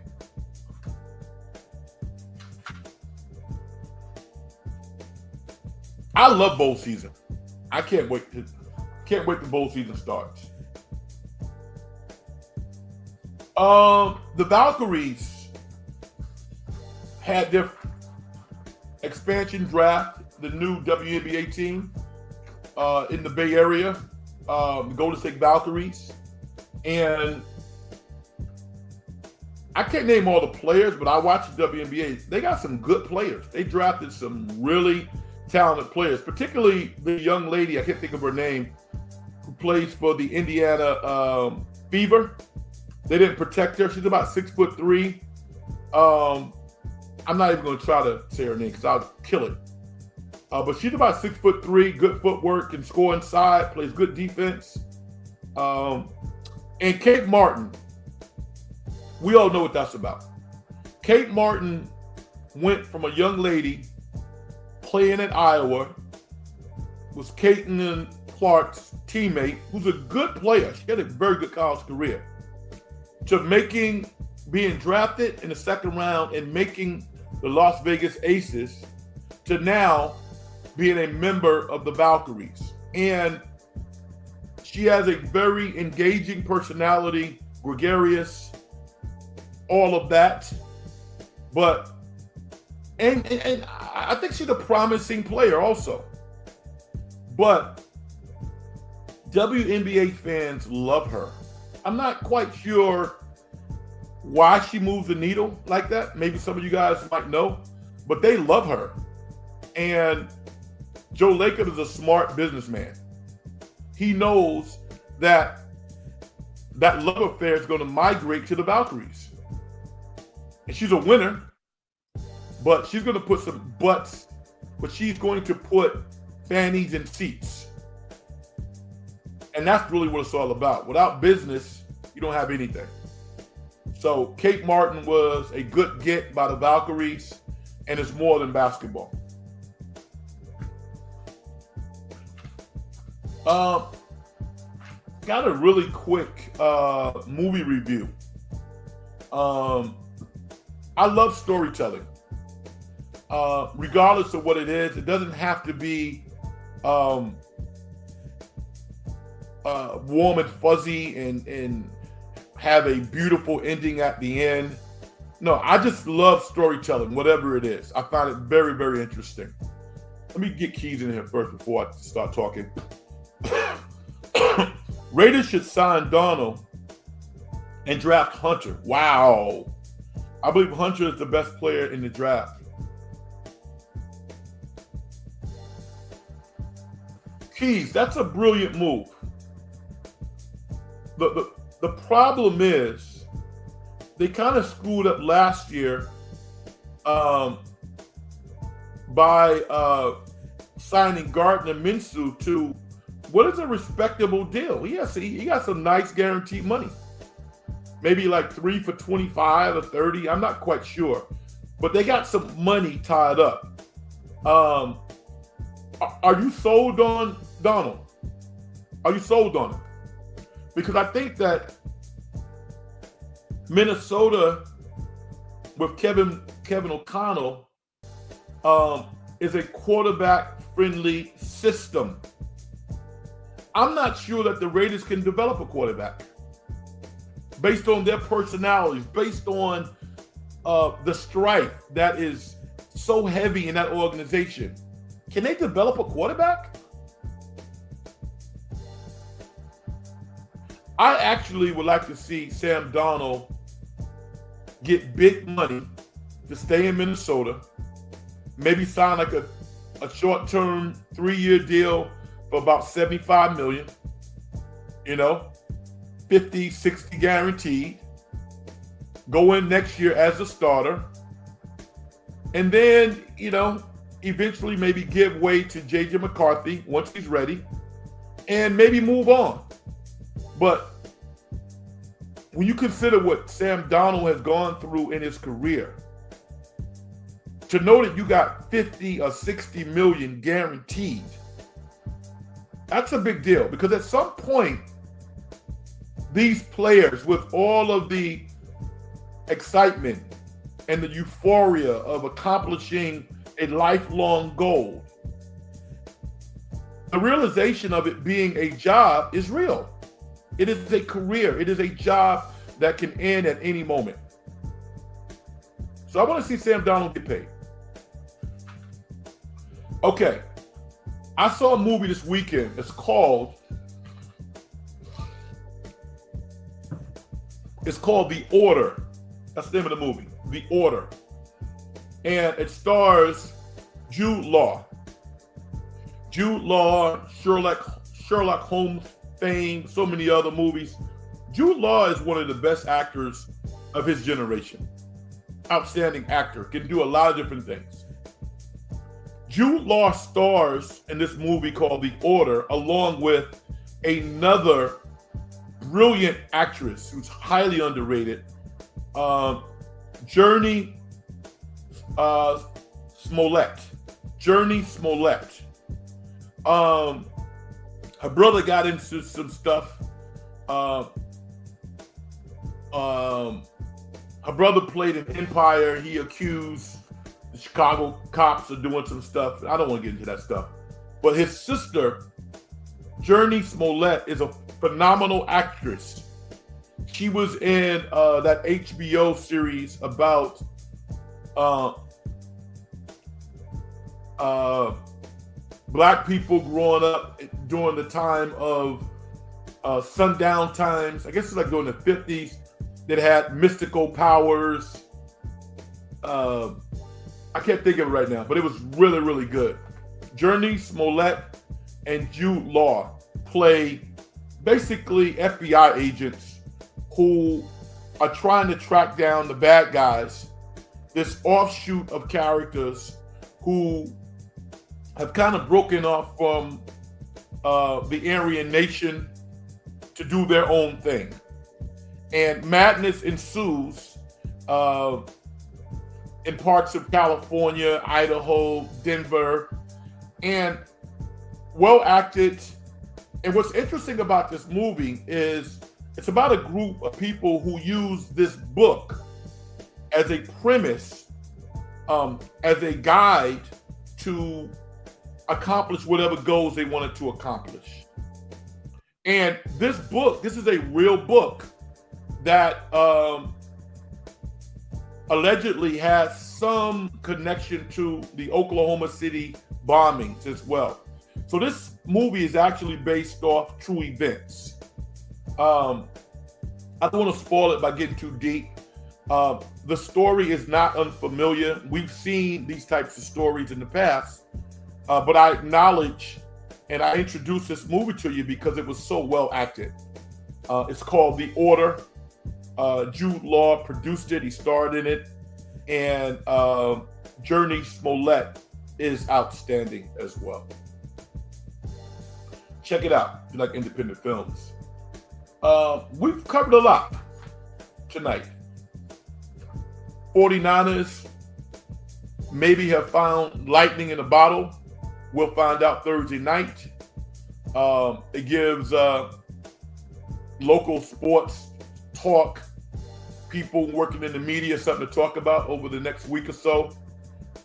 Speaker 1: I love bowl season. I can't wait till bowl season starts. The Valkyries had their expansion draft, the new WNBA team in the Bay Area, the Golden State Valkyries. And I can't name all the players, but I watched the WNBA. They got some good players. They drafted some really talented players, particularly the young lady, I can't think of her name, who plays for the Indiana Fever. They didn't protect her. She's about 6'3". I'm not even going to try to say her name because I'll kill it. But she's about 6'3", good footwork, can score inside, plays good defense. And Kate Martin, we all know what that's about. Kate Martin went from a young lady playing at Iowa, was Caitlin Clark's teammate, who's a good player. She had a very good college career, to being drafted in the second round and making the Las Vegas Aces, to now being a member of the Valkyries. And she has a very engaging personality, gregarious, all of that. But and I think she's a promising player also. But WNBA fans love her. I'm not quite sure why she moves the needle like that. Maybe some of you guys might know, but they love her. And Joe Lacob is a smart businessman. He knows that love affair is going to migrate to the Valkyries. And she's a winner, but she's going to put some butts, but she's going to put fannies in seats. And that's really what it's all about. Without business, you don't have anything. So Kate Martin was a good get by the Valkyries, and it's more than basketball. Got a really quick movie review. I love storytelling. Regardless of what it is, it doesn't have to be warm and fuzzy and have a beautiful ending at the end. No, I just love storytelling, whatever it is. I find it very, very interesting. Let me get Keys in here first before I start talking. Raiders should sign Donald and draft Hunter. Wow. I believe Hunter is the best player in the draft. Keys, that's a brilliant move. The problem is they kind of screwed up last year by signing Gardner Minshew to what is a respectable deal. He got some nice guaranteed money. Maybe like 3 for 25 or 30. I'm not quite sure. But they got some money tied up. Are you sold on Donald? Are you sold on him? Because I think that Minnesota with Kevin O'Connell is a quarterback-friendly system. I'm not sure that the Raiders can develop a quarterback based on their personalities, based on the strife that is so heavy in that organization. Can they develop a quarterback? I actually would like to see Sam Darnold get big money to stay in Minnesota, maybe sign like a short-term 3-year deal for about $75 million, 50, 60 guaranteed, go in next year as a starter, and then, eventually maybe give way to J.J. McCarthy once he's ready, and maybe move on. But when you consider what Sam Darnold has gone through in his career, to know that you got 50 or 60 million guaranteed, that's a big deal, because at some point, these players, with all of the excitement and the euphoria of accomplishing a lifelong goal, the realization of it being a job is real. It is a career. It is a job that can end at any moment. So I want to see Sam Darnold get paid. Okay. I saw a movie this weekend. It's called The Order. That's the name of the movie, The Order. And it stars Jude Law. Jude Law, Sherlock Holmes fame, so many other movies. Jude Law is one of the best actors of his generation. Outstanding actor, can do a lot of different things. Jude Law stars in this movie called The Order, along with another brilliant actress who's highly underrated, Jurnee Smollett. Jurnee Smollett. Her brother got into some stuff. Her brother played in Empire. He accused the Chicago cops of doing some stuff. I don't want to get into that stuff. But his sister, Jurnee Smollett, is a phenomenal actress. She was in that HBO series about Black people growing up during the time of sundown times. I guess it's like during the 50s. That had mystical powers. I can't think of it right now, but it was really, really good. Jurnee Smollett and Jude Law play basically FBI agents who are trying to track down the bad guys, this offshoot of characters who have kind of broken off from the Aryan nation to do their own thing. And madness ensues in parts of California, Idaho, Denver, and well acted. And what's interesting about this movie is it's about a group of people who use this book as a premise, as a guide to accomplish whatever goals they wanted to accomplish. And this book, this is a real book that allegedly has some connection to the Oklahoma City bombings as well. So this movie is actually based off true events. I don't want to spoil it by getting too deep. The story is not unfamiliar. We've seen these types of stories in the past, but I acknowledge and I introduced this movie to you because it was so well acted. It's called The Order. Jude Law produced it. He starred in it. And Jurnee Smollett is outstanding as well. Check it out if you like independent films. We've covered a lot tonight. 49ers maybe have found lightning in a bottle. We'll find out Thursday night. It gives local sports talk, people working in the media, something to talk about over the next week or so.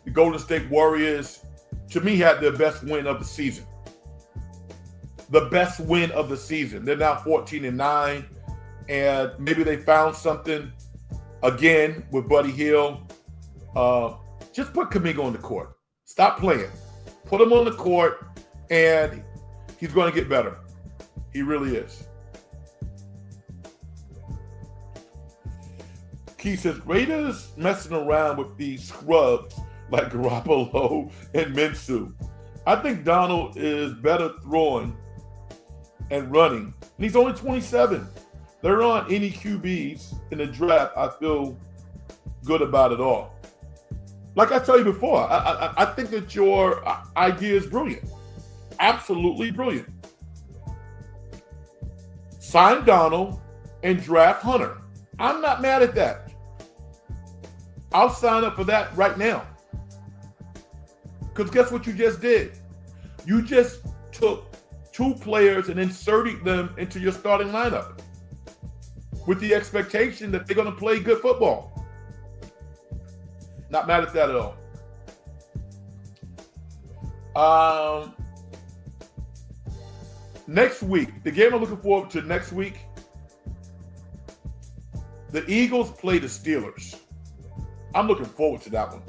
Speaker 1: The Golden State Warriors, to me, had their best win of the season. The best win of the season. They're now 14-9, and maybe they found something again with Buddy Hield. Just put Kuminga on the court. Stop playing. Put him on the court, and he's going to get better. He really is. He says, Raiders messing around with these scrubs like Garoppolo and Minshew. I think Donald is better throwing and running. And he's only 27. There aren't any QBs in the draft I feel good about at all. Like I tell you before, I think that your idea is brilliant. Absolutely brilliant. Sign Donald and draft Hunter. I'm not mad at that. I'll sign up for that right now. Because guess what you just did? You just took 2 players and inserted them into your starting lineup with the expectation that they're going to play good football. Not mad at that at all. Next week, the game I'm looking forward to next week, the Eagles play the Steelers. I'm looking forward to that one.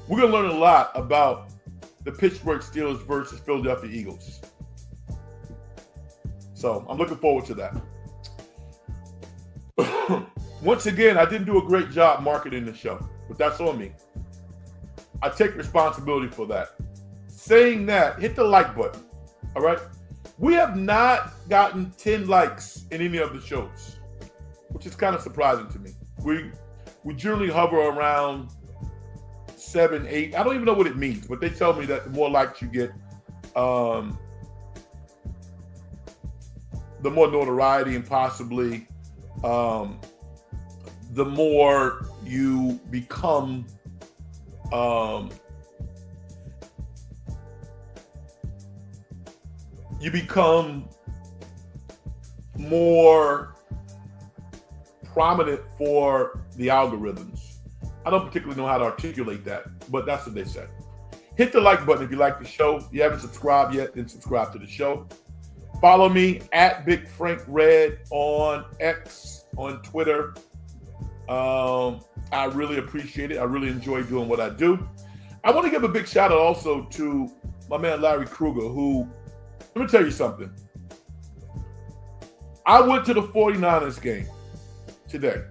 Speaker 1: We're going to learn a lot about the Pittsburgh Steelers versus Philadelphia Eagles. So I'm looking forward to that. Once again, I didn't do a great job marketing the show, but that's on me. I take responsibility for that. Saying that, hit the like button, all right? We have not gotten 10 likes in any of the shows, which is kind of surprising to me. We generally hover around 7, 8. I don't even know what it means, but they tell me that the more likes you get, the more notoriety and possibly the more you become more prominent for the algorithms. I don't particularly know how to articulate that, but that's what they say. Hit the like button if you like the show. If you haven't subscribed yet, then subscribe to the show. Follow me at Big Frank Red on X, on Twitter. I really appreciate it. I really enjoy doing what I do. I want to give a big shout out also to my man Larry Kruger, who, let me tell you something. I went to the 49ers game today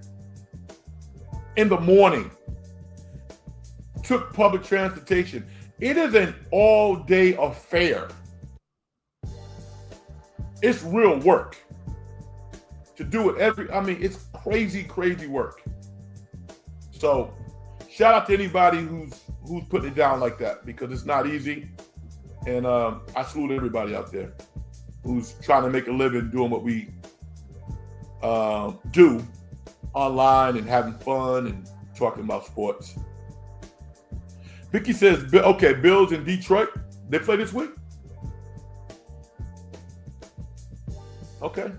Speaker 1: in the morning, took public transportation. It is an all-day affair. It's real work to do it it's crazy, crazy work. So shout out to anybody who's putting it down like that, because it's not easy. And I salute everybody out there who's trying to make a living doing what we do online and having fun and talking about sports. Vicky says, okay, Bills in Detroit, they play this week? Okay.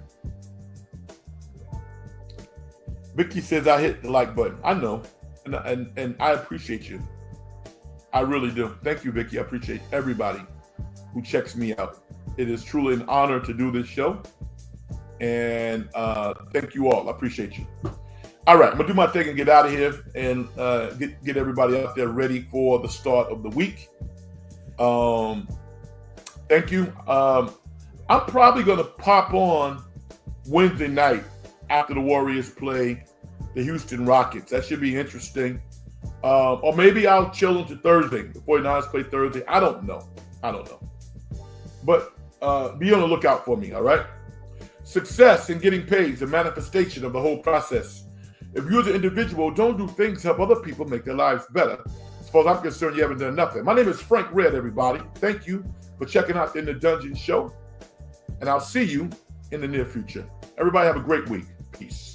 Speaker 1: Vicky says, I hit the like button. I know, and I appreciate you. I really do. Thank you, Vicky. I appreciate everybody who checks me out. It is truly an honor to do this show. And thank you all. I appreciate you. All right, I'm going to do my thing and get out of here and get everybody out there ready for the start of the week. Thank you. I'm probably going to pop on Wednesday night after the Warriors play the Houston Rockets. That should be interesting. Or maybe I'll chill into Thursday. The 49ers play Thursday. I don't know. But be on the lookout for me, all right? Success in getting paid is a manifestation of the whole process. If you as an individual don't do things to help other people make their lives better, as far as I'm concerned, you haven't done nothing. My name is Frank Red, everybody. Thank you for checking out the In the Dungeon show. And I'll see you in the near future. Everybody have a great week. Peace.